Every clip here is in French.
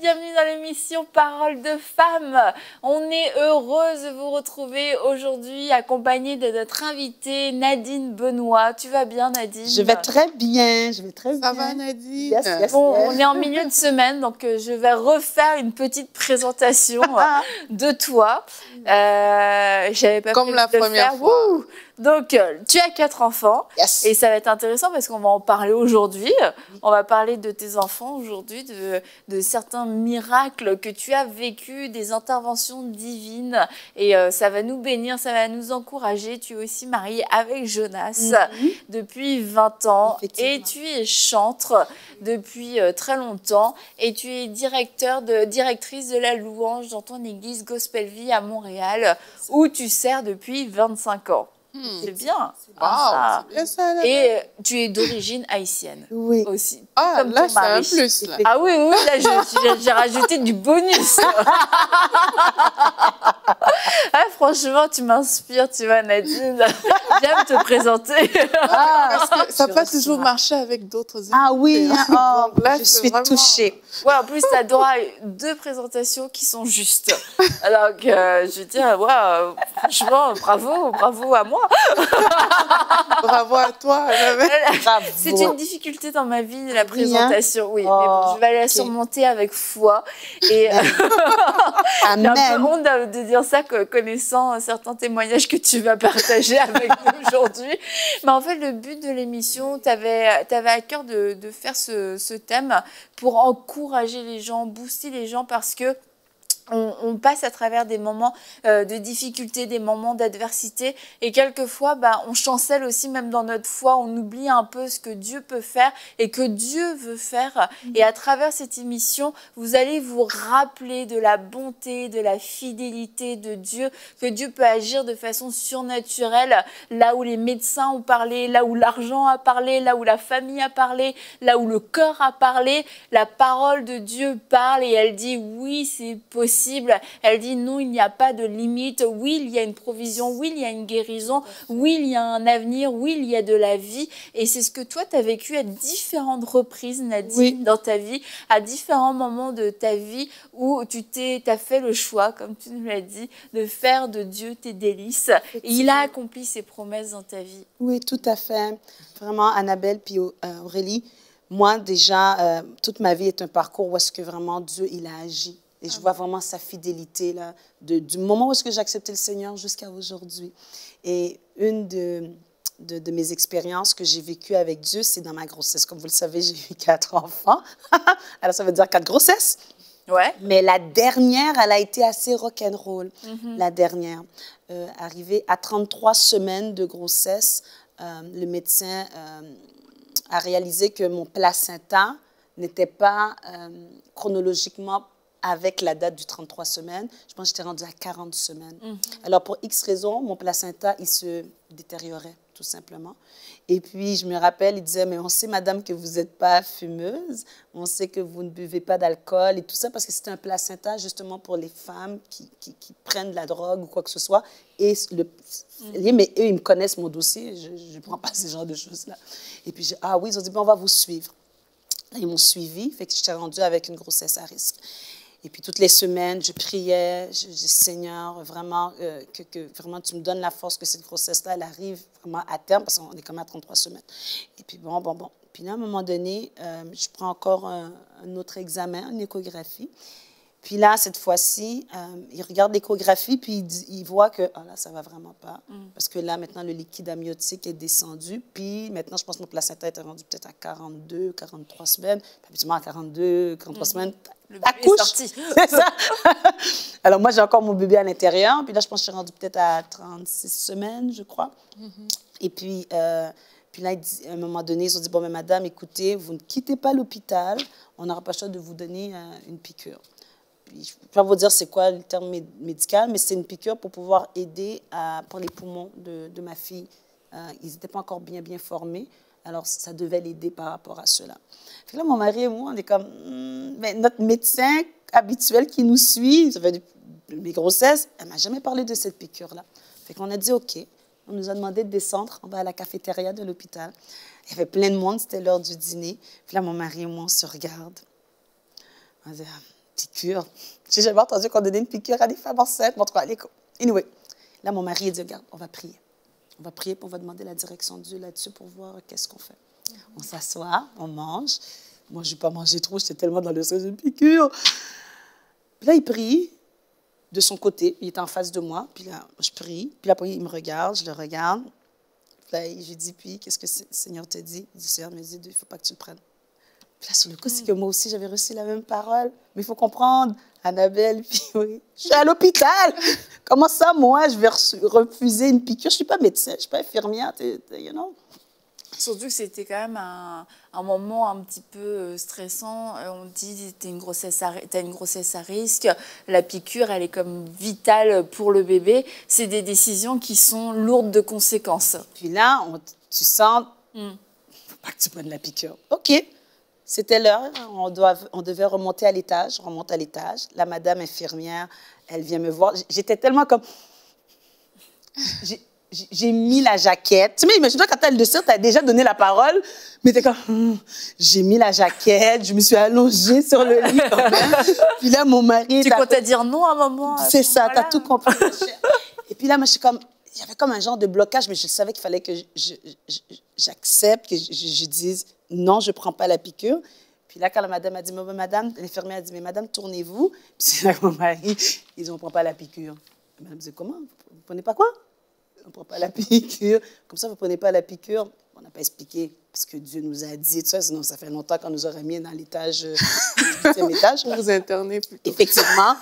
bienvenue dans l'émission Parole de femmes. On est heureuse de vous retrouver aujourd'hui accompagnée de notre invitée Nadine Benoît. Tu vas bien, Nadine? Je vais très bien, je vais très bien. Ça va, Nadine? Yes, yes, Bon, yes. on est en milieu de semaine, donc je vais refaire une petite présentation de toi. J'avais pas Comme prévu la de le première faire. fois. Wouh. Donc, tu as 4 enfants. Yes. Et ça va être intéressant parce qu'on va en parler aujourd'hui. On va parler de tes enfants aujourd'hui, de certains miracles que tu as vécus, des interventions divines. Et ça va nous bénir, ça va nous encourager. Tu es aussi mariée avec Jonas depuis 20 ans. Et tu es chantre depuis très longtemps. Et tu es directrice de la louange dans ton église Gospel Vie à Montréal, où tu sers depuis 25 ans. C'est bien. Wow, c'est bien ça, là. Et tu es d'origine haïtienne aussi. Ah, comme là, ton c'est un mari. plus, là. Ah oui, oui, là, j'ai rajouté du bonus. Franchement, tu m'inspires, tu vois, Nadine. J'aime te présenter. Parce que ça n'a pas toujours marché avec d'autres invités. Ah oui, hein. Donc là, je c'est suis vraiment- touchée. Ouais, en plus, tu as droit à 2 présentations qui sont justes. Alors que je veux dire, ouais, franchement, bravo à moi. Bravo à toi. Bravo. C'est une difficulté dans ma vie, la hein? présentation, oui. Oh, mais bon, je vais la ok. surmonter avec foi. Et j'ai un peu Amen. honte de dire ça, connaissant certains témoignages que tu vas partager avec nous aujourd'hui. Mais en fait, le but de l'émission, tu avais à cœur de faire ce thème pour encourager les gens, booster les gens, parce que on passe à travers des moments de difficulté, des moments d'adversité, et quelquefois, on chancelle aussi, même dans notre foi, on oublie un peu ce que Dieu peut faire et que Dieu veut faire. Et à travers cette émission, vous allez vous rappeler de la bonté, de la fidélité de Dieu, que Dieu peut agir de façon surnaturelle, là où les médecins ont parlé, là où l'argent a parlé, là où la famille a parlé, là où le cœur a parlé, la parole de Dieu parle et elle dit oui, c'est possible. Elle dit non, il n'y a pas de limite. Oui, il y a une provision. Oui, il y a une guérison. Oui, il y a un avenir. Oui, il y a de la vie. Et c'est ce que toi, tu as vécu à différentes reprises, Nadine, dans ta vie, à différents moments de ta vie où tu as fait le choix, comme tu nous l'as dit, de faire de Dieu tes délices. Et il a accompli ses promesses dans ta vie. Oui, tout à fait. Vraiment, Annabelle puis Aurélie, moi, déjà, toute ma vie est un parcours où est-ce que vraiment Dieu, il a agi. Et je vois vraiment sa fidélité, là, du moment où est-ce que j'ai accepté le Seigneur jusqu'à aujourd'hui. Et une de mes expériences que j'ai vécues avec Dieu, c'est dans ma grossesse. Comme vous le savez, j'ai eu 4 enfants. Alors, ça veut dire 4 grossesses. Ouais. Mais la dernière, elle a été assez rock'n'roll. La dernière. Arrivée à 33 semaines de grossesse, le médecin a réalisé que mon placenta n'était pas chronologiquement avec la date du 33 semaines. Je pense que j'étais rendue à 40 semaines. Alors, pour X raisons, mon placenta, il se détériorait, tout simplement. Et puis, je me rappelle, il disait, mais on sait, madame, que vous n'êtes pas fumeuse, on sait que vous ne buvez pas d'alcool et tout ça, parce que c'était un placenta, justement, pour les femmes qui prennent de la drogue ou quoi que ce soit. Et mais eux, ils me connaissent mon dossier, je ne prends pas ce genre de choses-là. Et puis, ah oui, ils ont dit, on va vous suivre. Ils m'ont suivi, fait que j'étais rendue avec une grossesse à risque. Et puis, toutes les semaines, je priais, je dis, Seigneur, vraiment, que vraiment, tu me donnes la force que cette grossesse-là, elle arrive vraiment à terme, parce qu'on est quand même à 33 semaines. Et puis, bon. Puis là, à un moment donné, je prends encore un autre examen, une échographie. Puis là, cette fois-ci, il regarde l'échographie, puis il voit que, ah là, ça va vraiment pas. Parce que là, maintenant, le liquide amniotique est descendu. Puis maintenant, je pense que mon placenta était rendu peut-être à 42, 43 semaines. Puis habituellement, à 42, 43 semaines, Le la bébé est couche. sorti. C'est ça. Alors, moi, j'ai encore mon bébé à l'intérieur. Puis là, je pense que je suis rendue peut-être à 36 semaines, je crois. Et puis là, à un moment donné, ils ont dit, bon, mais madame, écoutez, vous ne quittez pas l'hôpital. On n'aura pas le choix de vous donner une piqûre. Puis, je ne peux pas vous dire c'est quoi le terme médical, mais c'est une piqûre pour pouvoir aider pour les poumons de ma fille. Ils n'étaient pas encore bien formés, alors ça devait l'aider par rapport à cela. Puis là, mon mari et moi, on est comme, notre médecin habituel qui nous suit, ça fait mes grossesses, elle ne m'a jamais parlé de cette piqûre-là. Fait qu'on a dit, OK, on nous a demandé de descendre, on va à la cafétéria de l'hôpital. Il y avait plein de monde, c'était l'heure du dîner. Puis là, mon mari et moi, on se regarde. On dit, piqûre. J'ai jamais entendu qu'on donnait une piqûre à des femmes enceintes. Bon, en tout cas, anyway. Là, mon mari, il dit, regarde, on va prier. On va prier, puis on va demander la direction de Dieu là-dessus pour voir qu'est-ce qu'on fait. On s'assoit, on mange. Moi, je n'ai pas mangé trop, j'étais tellement dans le stress de piqûre. Puis là, il prie de son côté. Il était en face de moi. Puis là, je prie. Puis après, il me regarde, je le regarde. Puis là, je lui dis, puis, qu'est-ce que le Seigneur te dit? Il dit, Seigneur me dit, il ne faut pas que tu le prennes. Puis là, sur le coup, c'est que moi aussi, j'avais reçu la même parole. Mais il faut comprendre, Annabelle, puis oui, je suis à l'hôpital. Comment ça, moi, je vais refuser une piqûre? Je ne suis pas médecin, je ne suis pas infirmière, you know? Surtout que c'était quand même un moment un petit peu stressant. On dit tu as une grossesse à risque, la piqûre, elle est comme vitale pour le bébé. C'est des décisions qui sont lourdes de conséquences. Puis là, tu sens, faut pas que tu prennes la piqûre. OK, c'était l'heure, on devait remonter à l'étage. On remonte à l'étage. La madame infirmière, elle vient me voir. J'étais tellement comme... J'ai mis la jaquette. Tu sais, imagine-toi, quand tu as le dessert, tu as déjà donné la parole, mais tu es comme, j'ai mis la jaquette, je me suis allongée sur le lit. Puis là, mon mari... Tu comptais dire non à un moment? C'est ça, tu as tout compris. Et puis là, moi, je suis comme... Il y avait comme un genre de blocage, mais je savais qu'il fallait que j'accepte, que je dise non, je ne prends pas la piqûre. Puis là, quand la madame a dit, madame, l'infirmière a dit, mais madame, tournez-vous. Puis c'est là que mon mari, ils disent, on ne prend pas la piqûre. La madame dit, comment? Vous ne prenez pas quoi? On ne prend pas la piqûre. Comme ça, vous ne prenez pas la piqûre. On n'a pas expliqué ce que Dieu nous a dit, tout ça, sinon ça fait longtemps qu'on nous aurait mis dans l'étage, le 8e étage. Pour vous interner plutôt. Effectivement.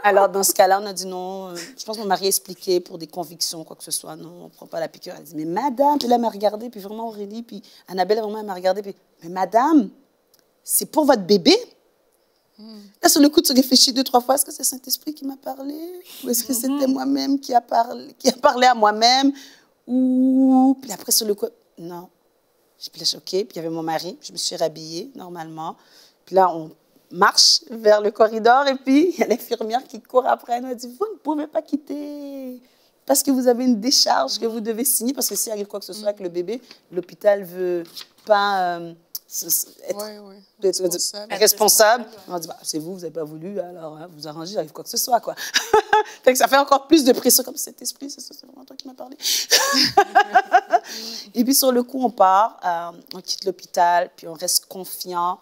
Alors, dans ce cas-là, on a dit non. Je pense que mon mari a expliqué pour des convictions, quoi que ce soit. Non, on ne prend pas la piqûre. Elle a dit, mais madame, puis là, elle m'a regardée, puis vraiment Aurélie, puis Annabelle, vraiment, elle m'a regardée, puis, mais madame, c'est pour votre bébé? Là, sur le coup, tu réfléchis 2-3 fois. Est-ce que c'est Saint-Esprit qui m'a parlé? Ou est-ce que c'était moi-même qui a parlé à moi-même? Ou... Puis après, sur le coup, non. Je suis choquée. Puis il y avait mon mari. Je me suis rhabillée, normalement. Puis là, on marche vers le corridor. Et puis, il y a l'infirmière qui court après. Elle m'a dit, vous ne pouvez pas quitter. Parce que vous avez une décharge que vous devez signer. Parce que s'il arrive quoi que ce soit avec le bébé, l'hôpital ne veut pas... être responsable. On dit, bah, c'est vous n'avez pas voulu, alors hein, vous arrangez, il arrive quoi que ce soit, quoi. Ça fait encore plus de pression, comme cet esprit, c'est vraiment toi qui m'as parlé. Et puis sur le coup, on part, on quitte l'hôpital, puis on reste confiant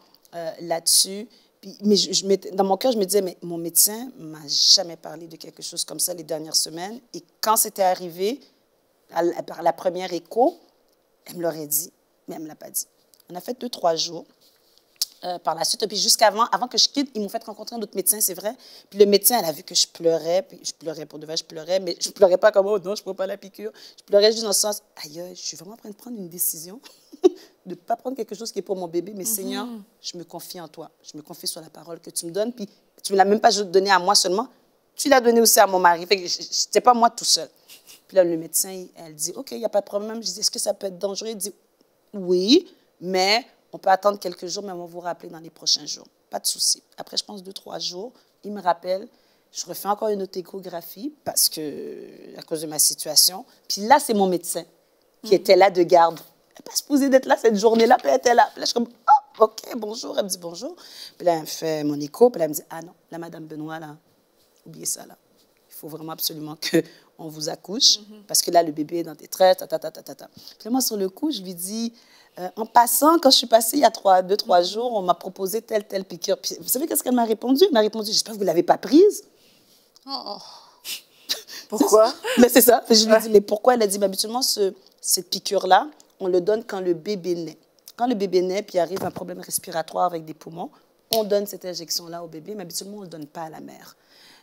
là-dessus. Puis, mais dans mon cœur, je me disais, mais mon médecin ne m'a jamais parlé de quelque chose comme ça les dernières semaines. Et quand c'était arrivé, par la première écho, elle me l'aurait dit, mais elle ne me l'a pas dit. On a fait 2-3 jours par la suite. Et puis jusqu'avant, avant que je quitte, ils m'ont fait rencontrer un autre médecin, c'est vrai. Puis le médecin, elle a vu que je pleurais. Puis je pleurais pour de vrai, je pleurais. Mais je ne pleurais pas comme, oh non, je ne prends pas la piqûre. Je pleurais juste dans le sens, aïe, je suis vraiment en train de prendre une décision de ne pas prendre quelque chose qui est pour mon bébé. Mais Seigneur, je me confie en toi. Je me confie sur la parole que tu me donnes. Puis tu ne me l'as même pas donnée à moi seulement. Tu l'as donnée aussi à mon mari. Fait que ce n'était pas moi tout seul. Puis là, le médecin, elle dit, OK, il n'y a pas de problème. Je dis, est-ce que ça peut être dangereux? Il dit, oui. Mais on peut attendre quelques jours, mais on va vous rappeler dans les prochains jours. Pas de souci. Après, je pense 2-3 jours, il me rappelle. Je refais encore une autre échographie à cause de ma situation. Puis là, c'est mon médecin qui était là de garde. Elle n'est pas supposée d'être là cette journée-là, puis elle était là. Puis là, je suis comme, oh, OK, bonjour. Elle me dit bonjour. Puis là, elle me fait mon écho. Puis là, elle me dit, ah non, la madame Benoît, là, oubliez ça, là. Il faut vraiment absolument qu'on vous accouche, parce que là, le bébé est dans détresse, Puis là, moi, sur le coup, je lui dis... en passant, quand je suis passée il y a 2-3 jours, on m'a proposé telle piqûre. Puis, vous savez qu'est-ce qu'elle m'a répondu? Elle m'a répondu, j'espère que vous ne l'avez pas prise. Oh. Pourquoi? Mais c'est ça. Je lui ai dit, mais pourquoi? Elle a dit, mais habituellement, cette piqûre-là, on le donne quand le bébé naît. Quand le bébé naît, puis arrive un problème respiratoire avec des poumons, on donne cette injection-là au bébé, mais habituellement, on ne le donne pas à la mère.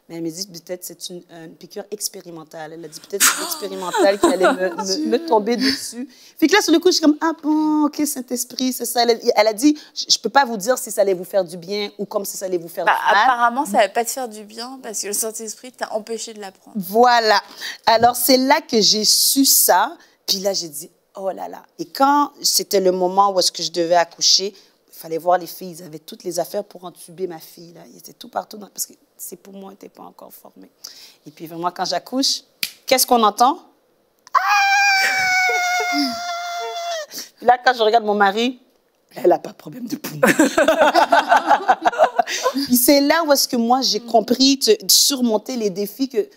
Mais elle me dit, peut-être c'est une piqûre expérimentale. Elle a dit, peut-être c'est expérimental qui allait me tomber dessus. Fait que là, sur le coup, je suis comme, ah bon, OK, Saint-Esprit, c'est ça. Elle a dit, je ne peux pas vous dire si ça allait vous faire du bien ou comme si ça allait vous faire du mal. Apparemment, ça ne va pas te faire du bien parce que le Saint-Esprit t'a empêché de l'apprendre. Voilà. Alors, c'est là que j'ai su ça. Puis là, j'ai dit, oh là là. Et quand c'était le moment où est-ce que je devais accoucher, il fallait voir les filles. Ils avaient toutes les affaires pour entuber ma fille. Là. Ils étaient tout partout. Parce que ces poumons n'étaient pas encore formés. Et puis, vraiment, quand j'accouche, qu'est-ce qu'on entend? Ah! Puis là, quand je regarde mon mari, elle n'a pas de problème de poumon. Puis c'est là où est-ce que moi, j'ai compris de surmonter les défis que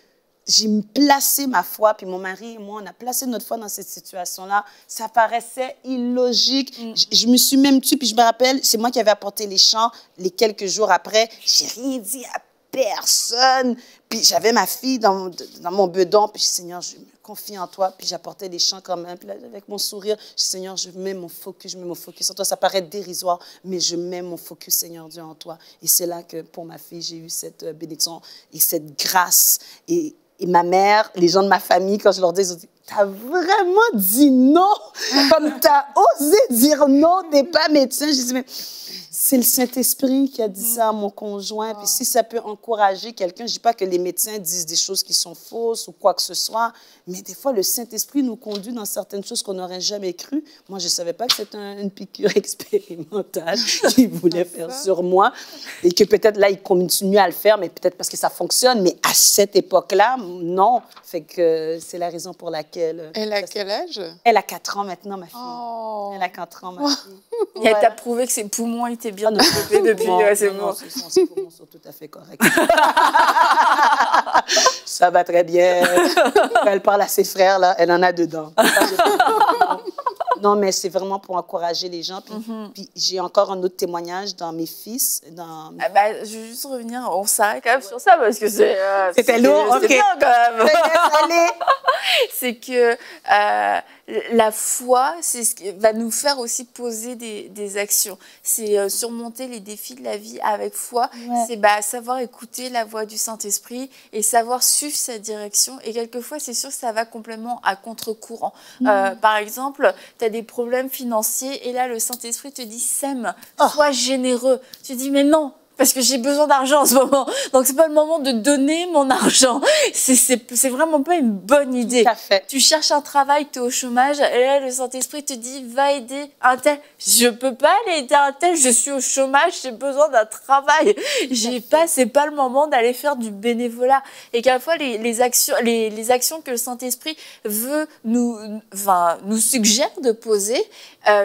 j'ai placé ma foi, puis mon mari et moi, on a placé notre foi dans cette situation-là. Ça paraissait illogique. Je me suis même tue, puis je me rappelle, c'est moi qui avais apporté les chants les quelques jours après. J'ai rien dit à personne. Puis j'avais ma fille dans mon bedon, puis Seigneur, je me confie en toi, puis j'apportais les chants quand même. Puis là, avec mon sourire, je dis, Seigneur, je mets mon focus en toi. Ça paraît dérisoire, mais je mets mon focus, Seigneur Dieu, en toi. Et c'est là que pour ma fille, j'ai eu cette bénédiction et cette grâce. Et ma mère, les gens de ma famille, quand je leur dis, ils ont dit, t'as vraiment dit non? Comme t'as osé dire non, t'es pas médecin. Je dis, mais c'est le Saint-Esprit qui a dit ça à mon conjoint. Puis si ça peut encourager quelqu'un, je dis pas que les médecins disent des choses qui sont fausses ou quoi que ce soit, mais des fois, le Saint-Esprit nous conduit dans certaines choses qu'on n'aurait jamais cru. Moi, je savais pas que c'était une piqûre expérimentale qu'il voulait faire sur moi et que peut-être là, il continue à le faire, mais peut-être parce que ça fonctionne. Mais à cette époque-là, non. Fait que c'est la raison pour laquelle... Elle a quel âge? Elle a 4 ans maintenant, ma fille. Oh. Elle a 4 ans, ma fille. Et elle t'a prouvé que ses poumons étaient bien développés depuis. C'est bon. Ses poumons sont tout à fait corrects. Ça va très bien. Quand elle parle à ses frères, là, elle en a dedans. Non, mais c'est vraiment pour encourager les gens. Puis j'ai encore un autre témoignage dans mes fils. Je veux juste revenir, on s'arrête quand même sur ça parce que c'était lourd, OK. C'est bien quand même. Allez. C'est que la foi, c'est ce qui va nous faire aussi poser des actions. C'est surmonter les défis de la vie avec foi. Ouais. C'est savoir écouter la voix du Saint-Esprit et savoir suivre sa direction. Et quelquefois, c'est sûr que ça va complètement à contre-courant. Par exemple, tu as des problèmes financiers et là, le Saint-Esprit te dit, Sème, sois généreux. Tu dis, mais non, parce que j'ai besoin d'argent en ce moment. Donc, c'est pas le moment de donner mon argent. C'est vraiment pas une bonne idée. Tout à fait. Tu cherches un travail, tu es au chômage, et là, le Saint-Esprit te dit, va aider un tel. Je peux pas aller aider un tel, je suis au chômage, j'ai besoin d'un travail. C'est pas le moment d'aller faire du bénévolat. Et quelquefois, les actions que le Saint-Esprit veut nous suggère de poser,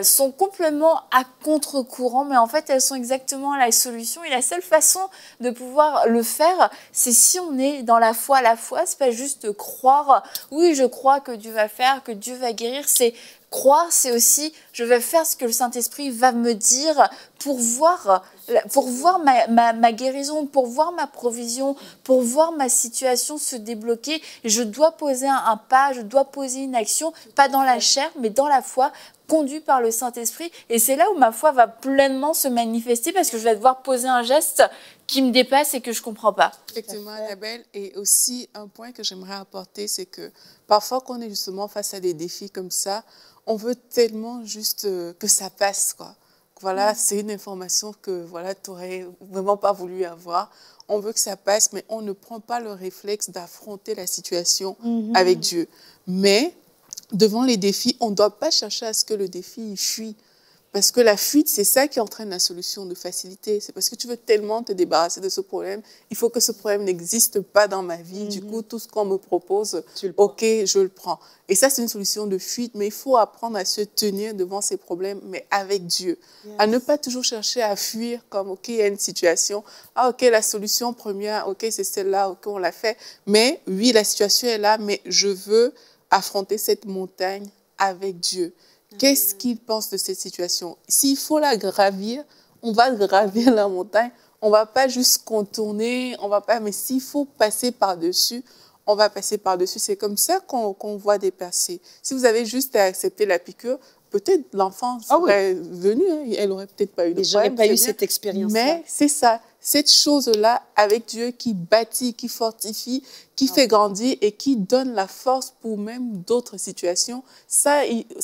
sont complètement à contre-courant, mais en fait, elles sont exactement la solution. Et la seule façon de pouvoir le faire, c'est si on est dans la foi. La foi, c'est pas juste croire, oui, je crois que Dieu va faire, que Dieu va guérir, c'est croire, c'est aussi, je vais faire ce que le Saint-Esprit va me dire pour voir ma guérison, pour voir ma provision, pour voir ma situation se débloquer. Je dois poser un pas, je dois poser une action, pas dans la chair, mais dans la foi, conduit par le Saint-Esprit. Et c'est là où ma foi va pleinement se manifester parce que je vais devoir poser un geste qui me dépasse et que je ne comprends pas. Effectivement, Annabelle. Et aussi, un point que j'aimerais apporter, c'est que parfois, quand on est justement face à des défis comme ça, on veut tellement juste que ça passe, quoi. Voilà, c'est une information que voilà, tu n'aurais vraiment pas voulu avoir. On veut que ça passe, mais on ne prend pas le réflexe d'affronter la situation avec Dieu. Mais devant les défis, on ne doit pas chercher à ce que le défi fuit. Parce que la fuite, c'est ça qui entraîne la solution de facilité. C'est parce que tu veux tellement te débarrasser de ce problème. Il faut que ce problème n'existe pas dans ma vie. Du coup, tout ce qu'on me propose, OK, je le prends. Et ça, c'est une solution de fuite. Mais il faut apprendre à se tenir devant ces problèmes, mais avec Dieu. À ne pas toujours chercher à fuir comme, OK, il y a une situation. Ah, OK, la solution première, OK, c'est celle-là, OK, on l'a fait. Mais oui, la situation est là, mais je veux affronter cette montagne avec Dieu. Qu'est-ce qu'il pense de cette situation? S'il faut la gravir, on va gravir la montagne. On ne va pas juste contourner, on va pas, mais s'il faut passer par-dessus, on va passer par-dessus. C'est comme ça qu'on voit des percées. Si vous avez juste à accepter la piqûre, peut-être l'enfant serait venu, hein, elle n'aurait peut-être pas eu de problème. J'aurais pas eu cette expérience-là. Mais c'est ça, cette chose-là avec Dieu qui bâtit, qui fortifie, qui fait grandir et qui donne la force pour même d'autres situations. Ça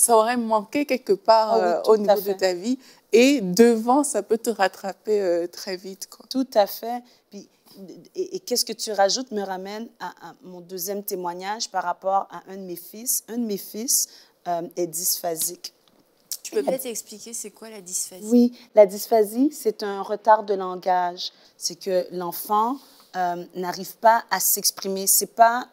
aurait manqué quelque part au niveau de ta vie. Et devant, ça peut te rattraper très vite, quoi. Tout à fait. Puis, et qu'est-ce que tu rajoutes me ramène à mon deuxième témoignage par rapport à un de mes fils. Un de mes fils est dysphasique. Tu peux peut-être expliquer c'est quoi la dysphasie? Oui, la dysphasie, c'est un retard de langage. C'est que l'enfant n'arrive pas à s'exprimer. C'est pas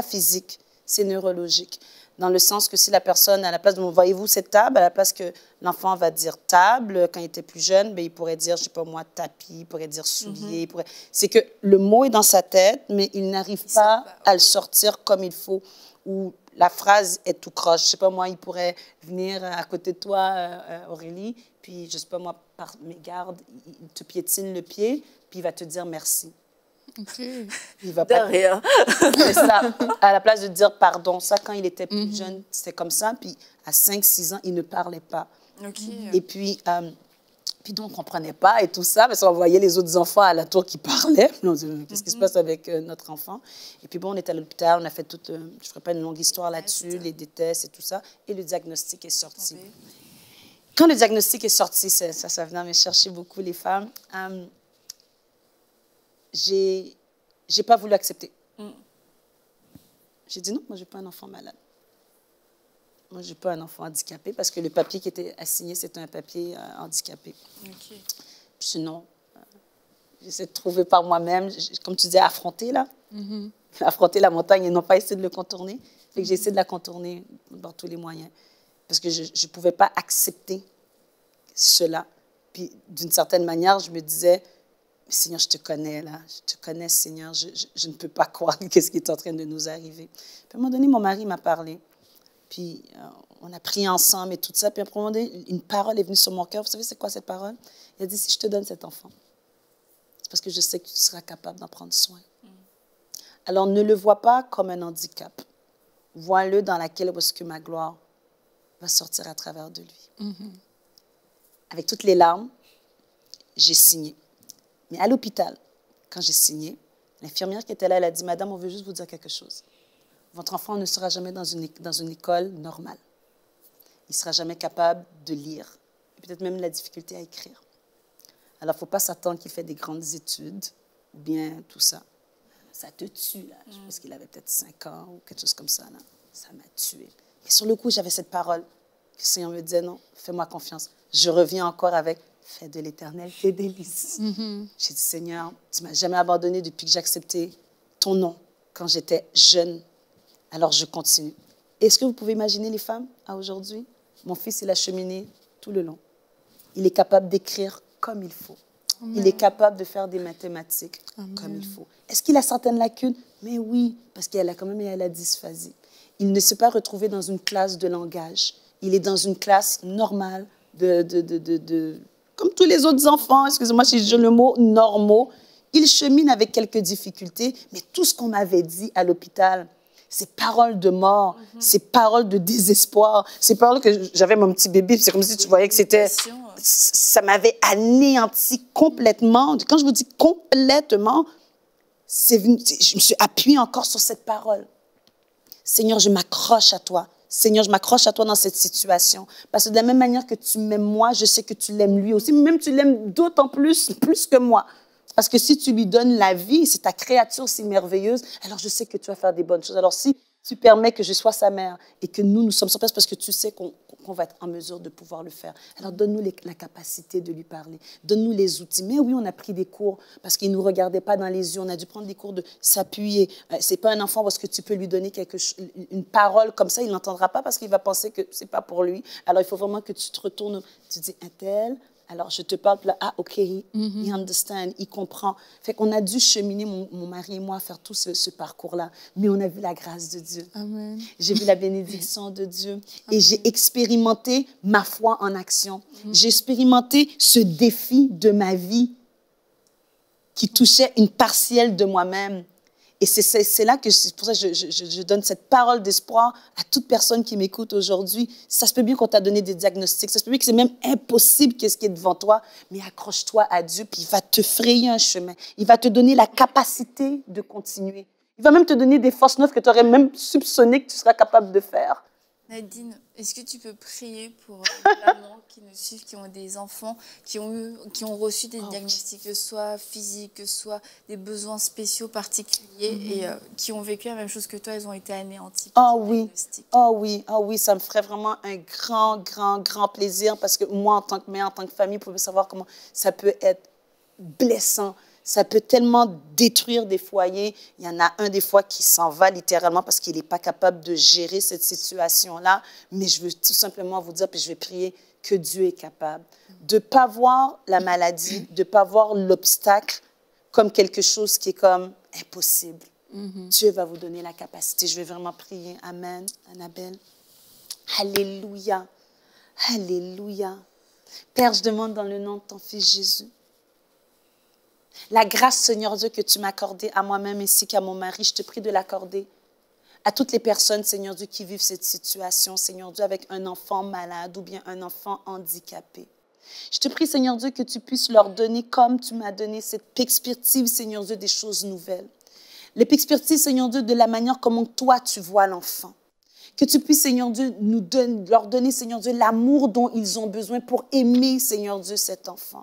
physique. c'est neurologique. Dans le sens que si la personne, à la place de, voyez-vous cette table, à la place que l'enfant va dire table, quand il était plus jeune, bien, il pourrait dire, je sais pas moi, tapis, il pourrait dire soulier. C'est que le mot est dans sa tête, mais il n'arrive pas à le sortir comme il faut. Ou la phrase est tout croche. Je sais pas moi, il pourrait venir à côté de toi, Aurélie, puis je sais pas moi, par mégarde, il te piétine le pied, puis il va te dire merci. Okay. Il va pas rien. C'est ça. À la place de dire pardon, ça, quand il était plus jeune, c'était comme ça. Puis à 5-6 ans, il ne parlait pas. Et puis donc, on ne comprenait pas et tout ça, parce qu'on voyait les autres enfants à la tour qui parlaient. On disait, qu'est-ce qui se passe avec notre enfant? Et puis bon, on était à l'hôpital, on a fait toute, je ne ferai pas une longue histoire là-dessus, les tests et tout ça, et le diagnostic est sorti. Quand le diagnostic est sorti, ça venait me chercher beaucoup les femmes, j'ai pas voulu accepter. J'ai dit non, moi, je n'ai pas un enfant malade. Moi, je n'ai pas un enfant handicapé parce que le papier qui était assigné, c'était un papier handicapé. Puis sinon, j'essaie de trouver par moi-même, comme tu disais, affronter, là. Affronter la montagne et non pas essayer de le contourner. Fait que j'ai essayé de la contourner par tous les moyens parce que je ne pouvais pas accepter cela. Puis d'une certaine manière, je me disais, Seigneur, je te connais, là. Je te connais, Seigneur. Je ne peux pas croire qu'est-ce qui est en train de nous arriver. Puis à un moment donné, mon mari m'a parlé. Puis on a prié ensemble et tout ça. Puis à un moment donné, une parole est venue sur mon cœur. Vous savez, c'est quoi cette parole? Il a dit, si je te donne cet enfant, c'est parce que je sais que tu seras capable d'en prendre soin. Alors, ne le vois pas comme un handicap. Vois-le dans laquelle où est-ce que ma gloire va sortir à travers de lui. Avec toutes les larmes, j'ai signé. Mais à l'hôpital, quand j'ai signé, l'infirmière qui était là, elle a dit, Madame, on veut juste vous dire quelque chose. Votre enfant ne sera jamais dans une école normale. Il ne sera jamais capable de lire, peut-être même la difficulté à écrire. Alors, il ne faut pas s'attendre qu'il fait des grandes études ou bien tout ça. Ça te tue, là. Je pense qu'il avait peut-être 5 ans ou quelque chose comme ça, là. Ça m'a tuée. Et sur le coup, j'avais cette parole que le Seigneur me disait, non, fais-moi confiance. Je reviens encore avec, fais de l'Éternel tes délices. J'ai dit, Seigneur, tu ne m'as jamais abandonné depuis que j'ai accepté ton nom quand j'étais jeune. Alors, je continue. Est-ce que vous pouvez imaginer les femmes à aujourd'hui? Mon fils, il a cheminé tout le long. Il est capable d'écrire comme il faut. Amen. Il est capable de faire des mathématiques comme il faut. Est-ce qu'il a certaines lacunes? Mais oui, parce qu'il a quand même la dysphasie. Il ne s'est pas retrouvé dans une classe de langage. Il est dans une classe normale comme tous les autres enfants, excusez-moi si je dis le mot, normaux. Il chemine avec quelques difficultés, mais tout ce qu'on m'avait dit à l'hôpital, ces paroles de mort, ces paroles de désespoir, ces paroles que j'avais mon petit bébé, c'est comme si tu voyais que c'était... Ça m'avait anéanti complètement. Quand je vous dis complètement, je me suis appuyée encore sur cette parole. Seigneur, je m'accroche à toi. Seigneur, je m'accroche à toi dans cette situation. Parce que de la même manière que tu m'aimes moi, je sais que tu l'aimes lui aussi. Même tu l'aimes d'autant plus que moi. Parce que si tu lui donnes la vie, c'est ta créature si merveilleuse, alors je sais que tu vas faire des bonnes choses. Alors si tu permets que je sois sa mère et que nous sommes sur place parce que tu sais qu'on va être en mesure de pouvoir le faire. Alors donne-nous la capacité de lui parler. Donne-nous les outils. Mais oui, on a pris des cours parce qu'il ne nous regardait pas dans les yeux. On a dû prendre des cours de s'appuyer. C'est pas un enfant parce que tu peux lui donner une parole comme ça, il n'entendra pas parce qu'il va penser que c'est pas pour lui. Alors il faut vraiment que tu te retournes, tu dis un tel. Alors, je te parle, là, ah, OK, he understand, il comprend. Fait qu'on a dû cheminer, mon mari et moi, à faire tout ce parcours-là. Mais on a vu la grâce de Dieu. Amen. J'ai vu la bénédiction de Dieu. Amen. Et j'ai expérimenté ma foi en action. J'ai expérimenté ce défi de ma vie qui touchait une partielle de moi-même. Et c'est là que, c'est pour ça que je donne cette parole d'espoir à toute personne qui m'écoute aujourd'hui. Ça se peut bien qu'on t'a donné des diagnostics, ça se peut bien que c'est même impossible qu'est-ce qui est devant toi, mais accroche-toi à Dieu, puis il va te frayer un chemin. Il va te donner la capacité de continuer. Il va même te donner des forces neuves que tu aurais même soupçonné que tu seras capable de faire. Nadine, est-ce que tu peux prier pour les mamans qui nous suivent, qui ont des enfants, qui ont reçu des diagnostics, que ce soit physiques, que ce soit des besoins spéciaux particuliers et qui ont vécu la même chose que toi, elles ont été anéanties. Oh oui, ça me ferait vraiment un grand plaisir parce que moi, en tant que mère, en tant que famille, vous pouvez savoir comment ça peut être blessant. Ça peut tellement détruire des foyers. Il y en a un des fois qui s'en va littéralement parce qu'il n'est pas capable de gérer cette situation-là. Mais je veux tout simplement vous dire, puis je vais prier, que Dieu est capable de ne pas voir la maladie, de ne pas voir l'obstacle comme quelque chose qui est comme impossible. Dieu va vous donner la capacité. Je vais vraiment prier. Amen, Annabelle. Alléluia. Alléluia. Père, je demande dans le nom de ton Fils Jésus, la grâce, Seigneur Dieu, que tu m'as accordée à moi-même ainsi qu'à mon mari, je te prie de l'accorder à toutes les personnes, Seigneur Dieu, qui vivent cette situation, Seigneur Dieu, avec un enfant malade ou bien un enfant handicapé. Je te prie, Seigneur Dieu, que tu puisses leur donner, comme tu m'as donné, cette perspective, Seigneur Dieu, des choses nouvelles. Les perspectives, Seigneur Dieu, de la manière comment toi, tu vois l'enfant. Que tu puisses, Seigneur Dieu, leur donner, Seigneur Dieu, l'amour dont ils ont besoin pour aimer, Seigneur Dieu, cet enfant.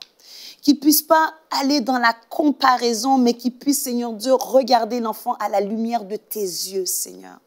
Qu'ils ne puissent pas aller dans la comparaison, mais qu'ils puissent, Seigneur Dieu, regarder l'enfant à la lumière de tes yeux, Seigneur.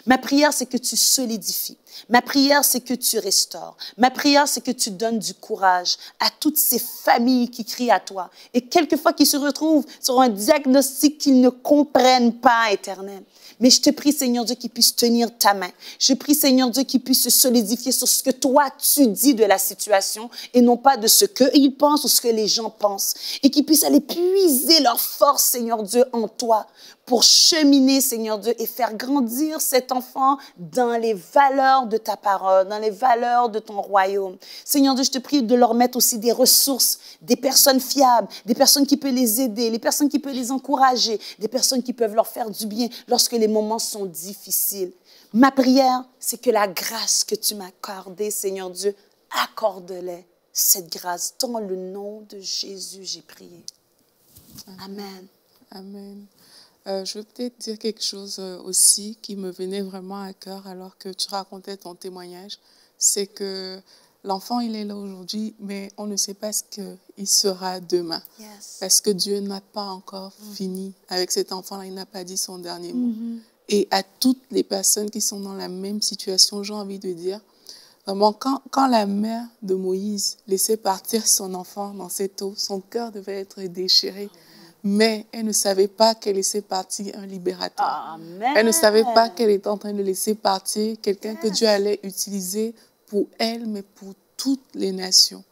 Ma prière, c'est que tu solidifies. Ma prière, c'est que tu restaures. Ma prière, c'est que tu donnes du courage à toutes ces familles qui crient à toi. Et quelquefois, qui se retrouvent sur un diagnostic qu'ils ne comprennent pas, Éternel. Mais je te prie, Seigneur Dieu, qu'ils puissent tenir ta main. Je prie, Seigneur Dieu, qu'ils puissent se solidifier sur ce que toi, tu dis de la situation et non pas de ce qu'ils pensent ou ce que les gens pensent. Et qu'ils puissent aller puiser leur force, Seigneur Dieu, en toi pour cheminer, Seigneur Dieu, et faire grandir cet enfant dans les valeurs de ta parole, dans les valeurs de ton royaume. Seigneur Dieu, je te prie de leur mettre aussi des ressources, des personnes fiables, des personnes qui peuvent les aider, les personnes qui peuvent les encourager, des personnes qui peuvent leur faire du bien lorsque les moments sont difficiles. Ma prière, c'est que la grâce que tu m'as accordée, Seigneur Dieu, accorde-les cette grâce. Dans le nom de Jésus, j'ai prié. Amen. Amen. Je veux peut-être dire quelque chose aussi qui me venait vraiment à cœur alors que tu racontais ton témoignage. C'est que l'enfant, il est là aujourd'hui, mais on ne sait pas ce qu'il sera demain. Yes. Parce que Dieu n'a pas encore fini avec cet enfant-là. Il n'a pas dit son dernier mot. Et à toutes les personnes qui sont dans la même situation, j'ai envie de dire, vraiment, quand la mère de Moïse laissait partir son enfant dans cette eau, son cœur devait être déchiré. Mais elle ne savait pas qu'elle laissait partir un libérateur. Amen. Elle ne savait pas qu'elle était en train de laisser partir quelqu'un que Dieu allait utiliser pour elle, mais pour toutes les nations.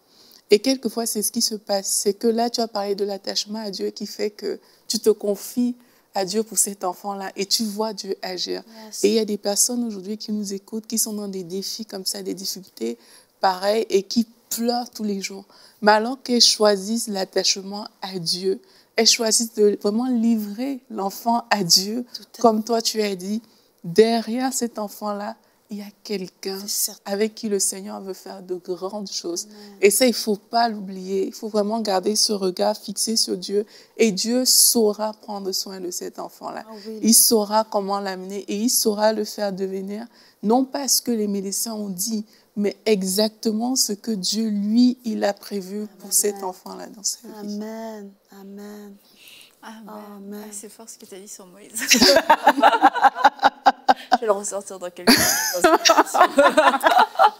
Et quelquefois, c'est ce qui se passe. C'est que là, tu as parlé de l'attachement à Dieu qui fait que tu te confies à Dieu pour cet enfant-là et tu vois Dieu agir. Yes. Et il y a des personnes aujourd'hui qui nous écoutent, qui sont dans des défis comme ça, des difficultés pareilles et qui pleurent tous les jours. Mais alors qu'elles choisissent l'attachement à Dieu, elles choisissent de vraiment livrer l'enfant à Dieu, comme toi tu as dit. Derrière cet enfant-là, il y a quelqu'un avec qui le Seigneur veut faire de grandes choses. Amen. Et ça, il ne faut pas l'oublier. Il faut vraiment garder ce regard fixé sur Dieu. Et Dieu saura prendre soin de cet enfant-là. Oh oui. Il saura comment l'amener et il saura le faire devenir, non pas ce que les médecins ont dit, mais exactement ce que Dieu, lui, il a prévu pour cet enfant-là dans sa vie. Amen. Amen. Amen. Ah, c'est fort ce que tu as dit sur Moïse. Je vais le ressortir dans quelques minutes.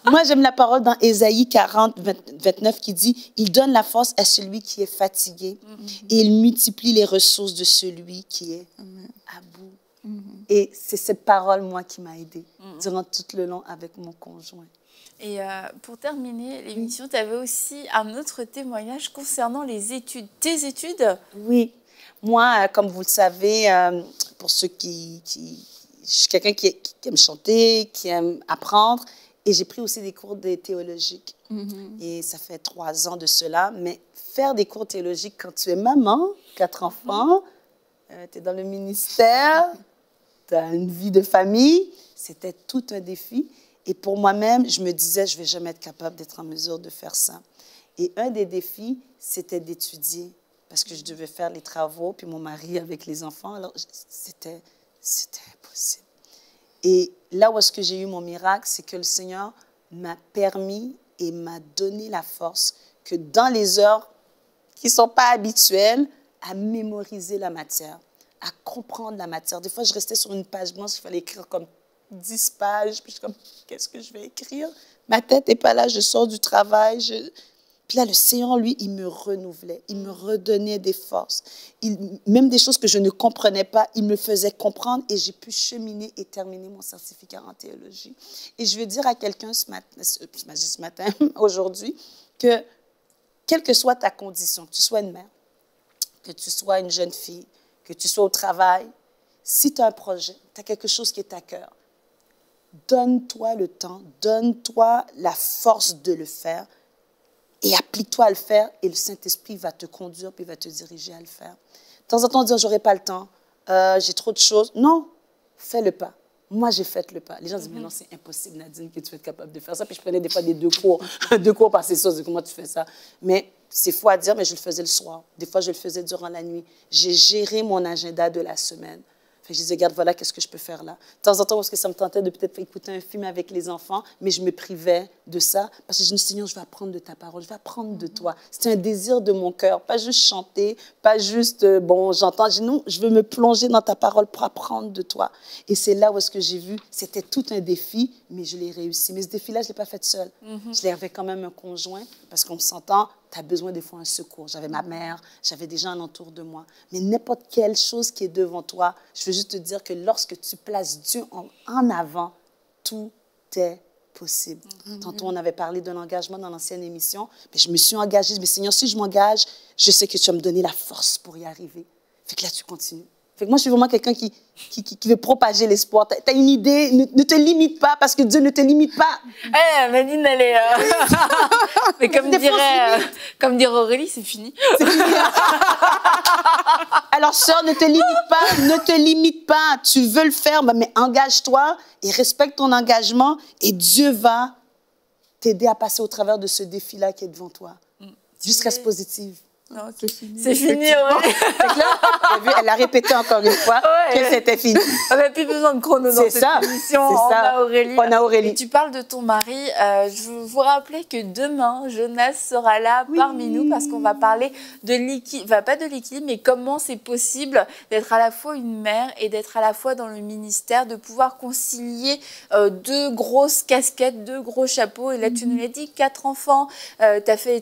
Moi, j'aime la parole dans Ésaïe 40, 29 qui dit « Il donne la force à celui qui est fatigué et il multiplie les ressources de celui qui est à bout. » Et c'est cette parole, moi, qui m'a aidée durant tout le long avec mon conjoint. Et pour terminer l'émission, tu avais aussi un autre témoignage concernant les études. Tes études? Oui. Moi, comme vous le savez, pour ceux je suis quelqu'un qui aime chanter, qui aime apprendre, et j'ai pris aussi des cours de théologique. Et ça fait 3 ans de cela. Mais faire des cours théologiques quand tu es maman, 4 enfants, tu es dans le ministère, tu as une vie de famille, c'était tout un défi. Et pour moi-même, je me disais, je ne vais jamais être capable d'être en mesure de faire ça. Et un des défis, c'était d'étudier, parce que je devais faire les travaux, puis mon mari avec les enfants. Alors, c'était impossible. Et là où est-ce que j'ai eu mon miracle, c'est que le Seigneur m'a permis et m'a donné la force que dans les heures qui ne sont pas habituelles, à mémoriser la matière, à comprendre la matière. Des fois, je restais sur une page blanche, il fallait écrire comme 10 pages, puis je suis comme, qu'est-ce que je vais écrire? Ma tête n'est pas là, je sors du travail, Puis là, le Seigneur, lui, il me renouvelait, il me redonnait des forces. Même des choses que je ne comprenais pas, il me faisait comprendre et j'ai pu cheminer et terminer mon certificat en théologie. Et je veux dire à quelqu'un ce matin, aujourd'hui, que quelle que soit ta condition, que tu sois une mère, que tu sois une jeune fille, que tu sois au travail, si tu as un projet, tu as quelque chose qui est à cœur, donne-toi le temps, donne-toi la force de le faire et applique-toi à le faire et le Saint-Esprit va te conduire puis va te diriger à le faire. De temps en temps, dire, j'aurai pas le temps, j'ai trop de choses. Non, fais le pas. Moi, j'ai fait le pas. Les gens disent, mais non, c'est impossible, Nadine, que tu sois capable de faire ça. Puis je prenais des fois des deux cours par session. Comment tu fais ça? Mais c'est fou à dire, mais je le faisais le soir. Des fois, je le faisais durant la nuit. J'ai géré mon agenda de la semaine. Fait que je disais, regarde, voilà, qu'est-ce que je peux faire là. De temps en temps, parce que ça me tentait de peut-être écouter un film avec les enfants, mais je me privais de ça parce que je me suis dit, Seigneur, je vais apprendre de ta parole, je vais apprendre de toi. C'était un désir de mon cœur, pas juste chanter, pas juste, bon, j'entends. Je dis, non, je veux me plonger dans ta parole pour apprendre de toi. Et c'est là où est-ce que j'ai vu, c'était tout un défi, mais je l'ai réussi. Mais ce défi-là, je ne l'ai pas fait seule. Je l'ai avec quand même un conjoint parce qu'on s'entend, tu as besoin des fois un secours. J'avais ma mère, j'avais des gens alentour de moi. Mais n'importe quelle chose qui est devant toi, je veux juste te dire que lorsque tu places Dieu en avant, tout est possible. Tantôt, on avait parlé d'un engagement dans l'ancienne émission. Mais je me suis engagée. Mais Seigneur, si je m'engage, je sais que tu vas me donner la force pour y arriver. Fait que là, tu continues. Fait que moi, je suis vraiment quelqu'un qui veut propager l'espoir. Tu as une idée, ne te limite pas parce que Dieu ne te limite pas. Nadine, elle est... Mais comme dirait Aurélie, c'est fini. Alors, sœur, ne te limite pas. Tu veux le faire, mais engage-toi et respecte ton engagement et Dieu va t'aider à passer au travers de ce défi-là qui est devant toi. Juste reste positive. Non, c'est fini. C'est fini, ouais. Elle a répété encore une fois que c'était fini. On n'a plus besoin de chrono dans cette émission. On a Aurélie. On a Aurélie. Et tu parles de ton mari. Je veux vous rappeler que demain, Jonas sera là parmi nous parce qu'on va parler de l'équilibre, enfin, pas de l'équilibre, mais comment c'est possible d'être à la fois une mère et d'être à la fois dans le ministère, de pouvoir concilier deux grosses casquettes, deux gros chapeaux. Et là, tu nous l'as dit, 4 enfants, tu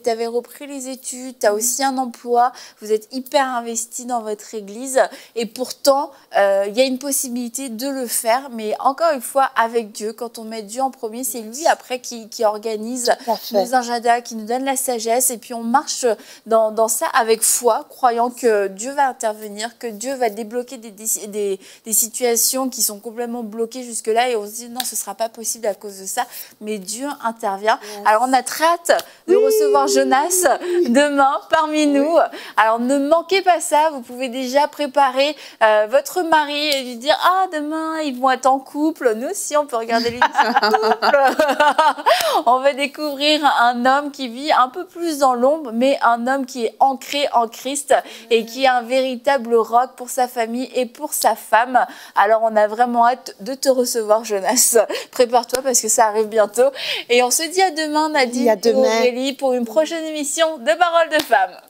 avais repris les études, tu as aussi un emploi, vous êtes hyper investi dans votre église et pourtant, il y a une possibilité de le faire, mais encore une fois, avec Dieu, quand on met Dieu en premier, c'est lui après qui organise nos agendas, qui nous donne la sagesse et puis on marche dans ça avec foi, croyant que Dieu va intervenir, que Dieu va débloquer des situations qui sont complètement bloquées jusque-là et on se dit non, ce ne sera pas possible à cause de ça, mais Dieu intervient. Alors on a très hâte de recevoir Jonas demain parmi nous. Alors, ne manquez pas ça. Vous pouvez déjà préparer votre mari et lui dire « Ah, demain, ils vont être en couple. Nous aussi, on peut regarder l'émission couple. » On va découvrir un homme qui vit un peu plus dans l'ombre, mais un homme qui est ancré en Christ et qui est un véritable roc pour sa famille et pour sa femme. Alors, on a vraiment hâte de te recevoir, Jonas. Prépare-toi parce que ça arrive bientôt. Et on se dit à demain, Nadine et Aurélie, pour une prochaine émission de Paroles de Femmes.